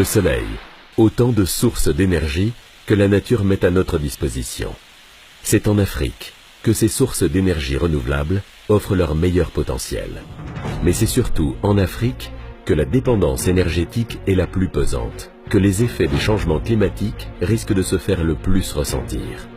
Le soleil, autant de sources d'énergie que la nature met à notre disposition. C'est en Afrique que ces sources d'énergie renouvelables offrent leur meilleur potentiel. Mais c'est surtout en Afrique que la dépendance énergétique est la plus pesante, que les effets des changements climatiques risquent de se faire le plus ressentir.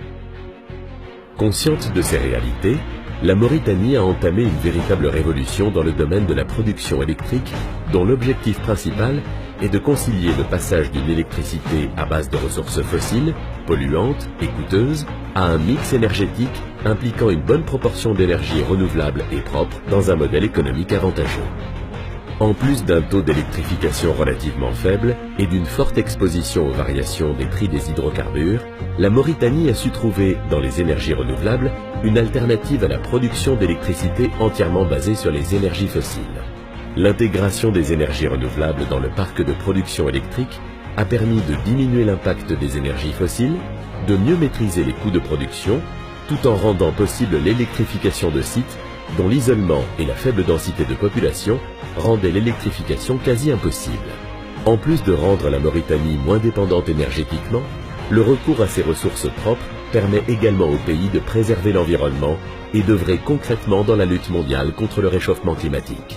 Consciente de ces réalités, la Mauritanie a entamé une véritable révolution dans le domaine de la production électrique, dont l'objectif principal est de concilier le passage d'une électricité à base de ressources fossiles, polluantes et coûteuses, à un mix énergétique impliquant une bonne proportion d'énergie renouvelable et propre dans un modèle économique avantageux. En plus d'un taux d'électrification relativement faible et d'une forte exposition aux variations des prix des hydrocarbures, la Mauritanie a su trouver, dans les énergies renouvelables, une alternative à la production d'électricité entièrement basée sur les énergies fossiles. L'intégration des énergies renouvelables dans le parc de production électrique a permis de diminuer l'impact des énergies fossiles, de mieux maîtriser les coûts de production, tout en rendant possible l'électrification de sites dont l'isolement et la faible densité de population rendaient l'électrification quasi impossible. En plus de rendre la Mauritanie moins dépendante énergétiquement, le recours à ses ressources propres permet également au pays de préserver l'environnement et d'œuvrer concrètement dans la lutte mondiale contre le réchauffement climatique.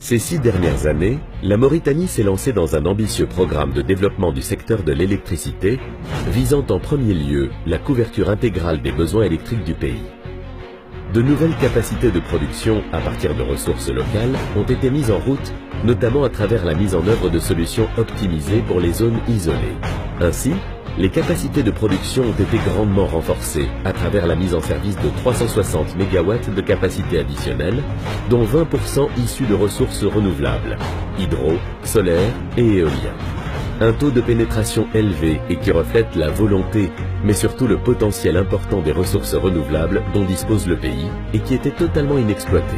Ces 6 dernières années, la Mauritanie s'est lancée dans un ambitieux programme de développement du secteur de l'électricité, visant en premier lieu la couverture intégrale des besoins électriques du pays. De nouvelles capacités de production à partir de ressources locales ont été mises en route, notamment à travers la mise en œuvre de solutions optimisées pour les zones isolées. Ainsi, les capacités de production ont été grandement renforcées à travers la mise en service de 360 MW de capacité additionnelle, dont 20% issus de ressources renouvelables, hydro, solaire et éolien. Un taux de pénétration élevé et qui reflète la volonté, mais surtout le potentiel important des ressources renouvelables dont dispose le pays et qui était totalement inexploité.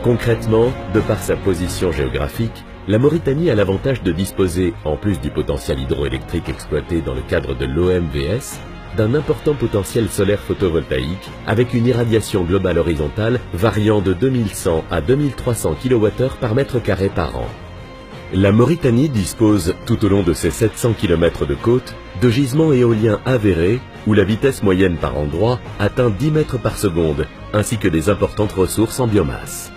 Concrètement, de par sa position géographique, la Mauritanie a l'avantage de disposer, en plus du potentiel hydroélectrique exploité dans le cadre de l'OMVS, d'un important potentiel solaire photovoltaïque avec une irradiation globale horizontale variant de 2100 à 2300 kWh par mètre carré par an. La Mauritanie dispose, tout au long de ses 700 km de côte, de gisements éoliens avérés où la vitesse moyenne par endroit atteint 10 mètres par seconde, ainsi que des importantes ressources en biomasse.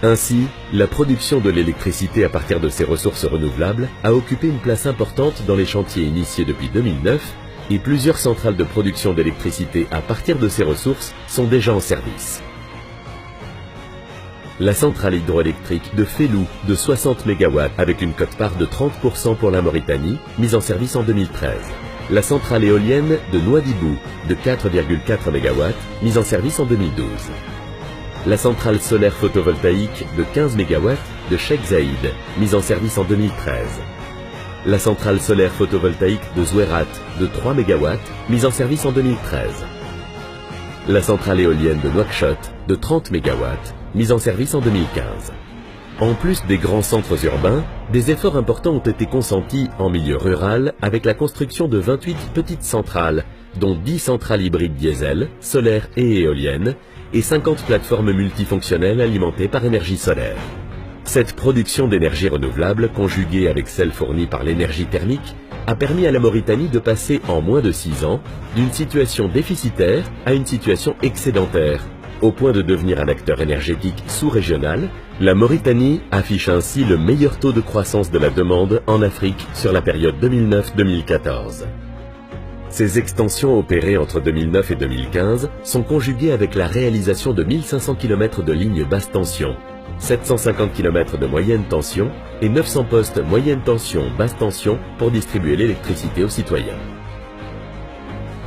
Ainsi, la production de l'électricité à partir de ces ressources renouvelables a occupé une place importante dans les chantiers initiés depuis 2009 et plusieurs centrales de production d'électricité à partir de ces ressources sont déjà en service. La centrale hydroélectrique de Fellou de 60 MW avec une quote-part de 30% pour la Mauritanie, mise en service en 2013. La centrale éolienne de Nouadhibou de 4,4 MW, mise en service en 2012. La centrale solaire photovoltaïque de 15 MW de Cheikh Zayed, mise en service en 2013. La centrale solaire photovoltaïque de Zouerat de 3 MW, mise en service en 2013. La centrale éolienne de Nouakchott de 30 MW, mise en service en 2015. En plus des grands centres urbains, des efforts importants ont été consentis en milieu rural avec la construction de 28 petites centrales, dont 10 centrales hybrides diesel, solaires et éoliennes, et 50 plateformes multifonctionnelles alimentées par énergie solaire. Cette production d'énergie renouvelable, conjuguée avec celle fournie par l'énergie thermique, a permis à la Mauritanie de passer en moins de 6 ans d'une situation déficitaire à une situation excédentaire. Au point de devenir un acteur énergétique sous-régional, la Mauritanie affiche ainsi le meilleur taux de croissance de la demande en Afrique sur la période 2009-2014. Ces extensions opérées entre 2009 et 2015 sont conjuguées avec la réalisation de 1500 km de lignes basse tension, 750 km de moyenne tension et 900 postes moyenne tension, basse tension pour distribuer l'électricité aux citoyens.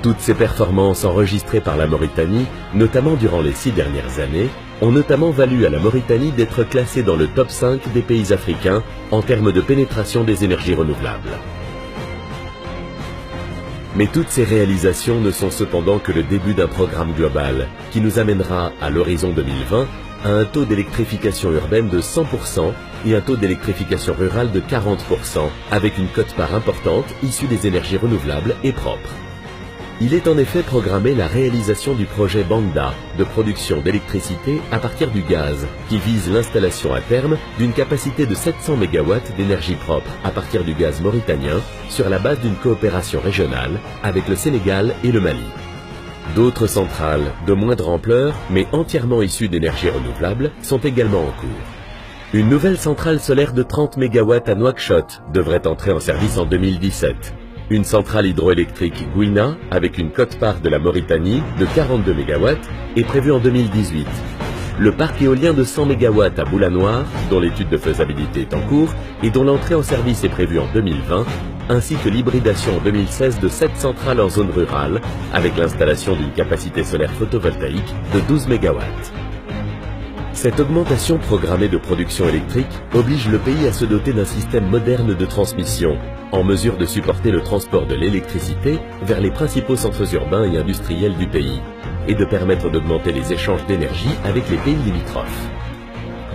Toutes ces performances enregistrées par la Mauritanie, notamment durant les 6 dernières années, ont notamment valu à la Mauritanie d'être classée dans le top 5 des pays africains en termes de pénétration des énergies renouvelables. Mais toutes ces réalisations ne sont cependant que le début d'un programme global qui nous amènera à l'horizon 2020 à un taux d'électrification urbaine de 100% et un taux d'électrification rurale de 40%, avec une quote-part importante issue des énergies renouvelables et propres. Il est en effet programmé la réalisation du projet Bangda de production d'électricité à partir du gaz, qui vise l'installation à terme d'une capacité de 700 MW d'énergie propre à partir du gaz mauritanien sur la base d'une coopération régionale avec le Sénégal et le Mali. D'autres centrales, de moindre ampleur, mais entièrement issues d'énergie renouvelable, sont également en cours. Une nouvelle centrale solaire de 30 MW à Nouakchott devrait entrer en service en 2017. Une centrale hydroélectrique Gouina, avec une quote-part de la Mauritanie de 42 MW, est prévue en 2018. Le parc éolien de 100 MW à Boulanoir, dont l'étude de faisabilité est en cours et dont l'entrée en service est prévue en 2020, ainsi que l'hybridation en 2016 de 7 centrales en zone rurale, avec l'installation d'une capacité solaire photovoltaïque de 12 MW. Cette augmentation programmée de production électrique oblige le pays à se doter d'un système moderne de transmission, en mesure de supporter le transport de l'électricité vers les principaux centres urbains et industriels du pays, et de permettre d'augmenter les échanges d'énergie avec les pays limitrophes.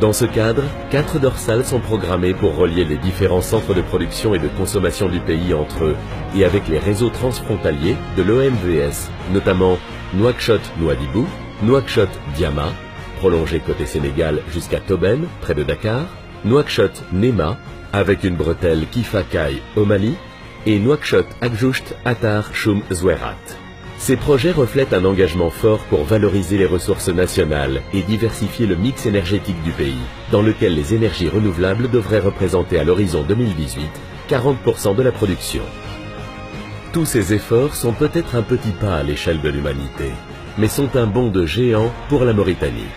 Dans ce cadre, 4 dorsales sont programmées pour relier les différents centres de production et de consommation du pays entre eux et avec les réseaux transfrontaliers de l'OMVS, notamment Nouakchott-Nouadhibou, Nouakchott-Diama, prolongé côté Sénégal jusqu'à Tobène, près de Dakar, Nouakchott-Néma, avec une bretelle Kifa-Kai au Mali, et Nouakchott-Agjoust-Attar-Choum-Zouerat. Ces projets reflètent un engagement fort pour valoriser les ressources nationales et diversifier le mix énergétique du pays, dans lequel les énergies renouvelables devraient représenter à l'horizon 2018 40% de la production. Tous ces efforts sont peut-être un petit pas à l'échelle de l'humanité, mais sont un bond de géant pour la Mauritanie.